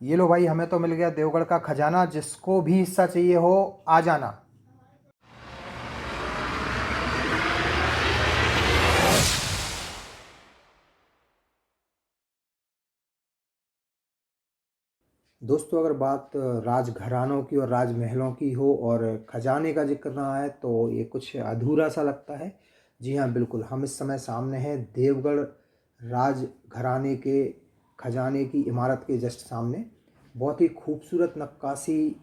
ये लो भाई, हमें तो मिल गया देवगढ़ का खजाना। जिसको भी हिस्सा चाहिए हो आ जाना। दोस्तों, अगर बात राजघरानों की और राजमहलों की हो और खजाने का जिक्र ना आए तो ये कुछ अधूरा सा लगता है। जी हाँ, बिल्कुल, हम इस समय सामने हैं देवगढ़ राजघराने के खजाने की इमारत के जस्ट सामने। बहुत ही खूबसूरत नक्काशी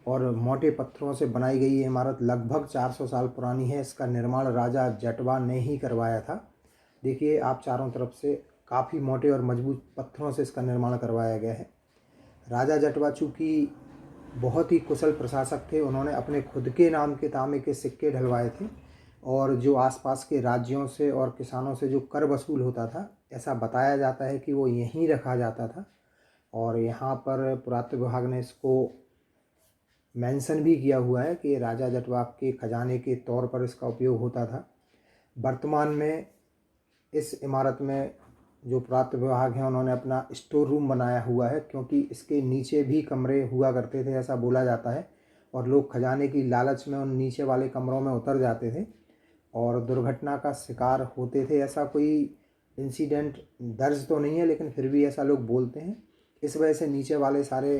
और मोटे पत्थरों से बनाई गई ये इमारत लगभग 400 साल पुरानी है। इसका निर्माण राजा जटवा ने ही करवाया था। देखिए आप चारों तरफ से काफ़ी मोटे और मजबूत पत्थरों से इसका निर्माण करवाया गया है। राजा जटवा चूँकि बहुत ही कुशल प्रशासक थे, उन्होंने अपने खुद के नाम के तांबे के सिक्के ढलवाए थे और जो आसपास के राज्यों से और किसानों से जो कर वसूल होता था, ऐसा बताया जाता है कि वो यहीं रखा जाता था। और यहाँ पर पुरातत्व विभाग ने इसको मेंशन भी किया हुआ है कि राजा जटवा के खजाने के तौर पर इसका उपयोग होता था। वर्तमान में इस इमारत में जो पुरातत्व विभाग है उन्होंने अपना स्टोर रूम बनाया हुआ है, क्योंकि इसके नीचे भी कमरे हुआ करते थे, ऐसा बोला जाता है। और लोग खजाने की लालच में उन नीचे वाले कमरों में उतर जाते थे और दुर्घटना का शिकार होते थे। ऐसा कोई इंसिडेंट दर्ज तो नहीं है, लेकिन फिर भी ऐसा लोग बोलते हैं। इस वजह से नीचे वाले सारे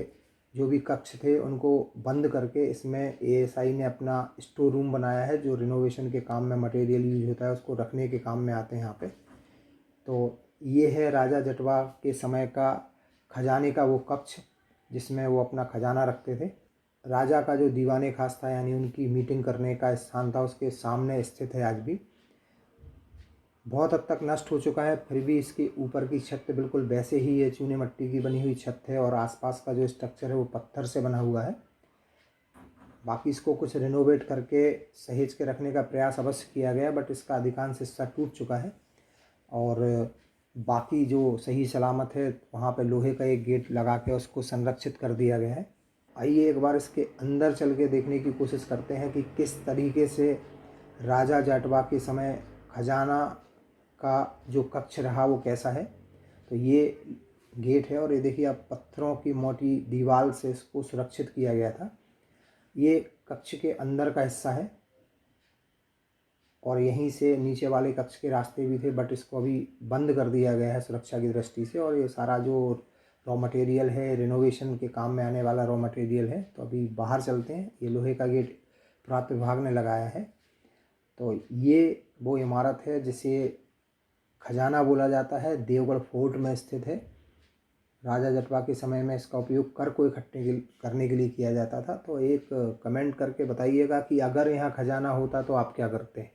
जो भी कक्ष थे उनको बंद करके इसमें एएसआई ने अपना स्टोर रूम बनाया है, जो रिनोवेशन के काम में मटेरियल यूज होता है उसको रखने के काम में आते हैं यहाँ पे। तो ये है राजा जटवा के समय का खजाने का वो कक्ष जिसमें वो अपना खजाना रखते थे। राजा का जो दीवाने खास था, यानी उनकी मीटिंग करने का स्थान था, उसके सामने स्थित है आज भी। बहुत हद तक नष्ट हो चुका है, फिर भी इसके ऊपर की छत बिल्कुल वैसे ही है, चूने मिट्टी की बनी हुई छत है और आसपास का जो स्ट्रक्चर है वो पत्थर से बना हुआ है। बाकी इसको कुछ रिनोवेट करके सहेज के रखने का प्रयास अवश्य किया गया, बट इसका अधिकांश हिस्सा टूट चुका है। और बाकी जो सही सलामत है वहाँ पे लोहे का एक गेट लगा के उसको संरक्षित कर दिया गया है। आइए एक बार इसके अंदर चल के देखने की कोशिश करते हैं कि किस तरीके से राजा जाटवा के समय खजाना का जो कक्ष रहा वो कैसा है। तो ये गेट है और ये देखिए आप, पत्थरों की मोटी दीवार से इसको सुरक्षित किया गया था। ये कक्ष के अंदर का हिस्सा है और यहीं से नीचे वाले कक्ष के रास्ते भी थे, बट इसको अभी बंद कर दिया गया है सुरक्षा की दृष्टि से। और ये सारा जो रॉ मटेरियल है, रिनोवेशन के काम में आने वाला रॉ मटेरियल है। तो अभी बाहर चलते हैं। ये लोहे का गेट पुरातत्व विभाग ने लगाया है। तो ये वो इमारत है जिसे खजाना बोला जाता है, देवगढ़ फोर्ट में स्थित है। राजा जटवा के समय में इसका उपयोग कर को इकट्ठे करने के लिए किया जाता था। तो एक कमेंट करके बताइएगा कि अगर यहाँ खजाना होता तो आप क्या करते हैं।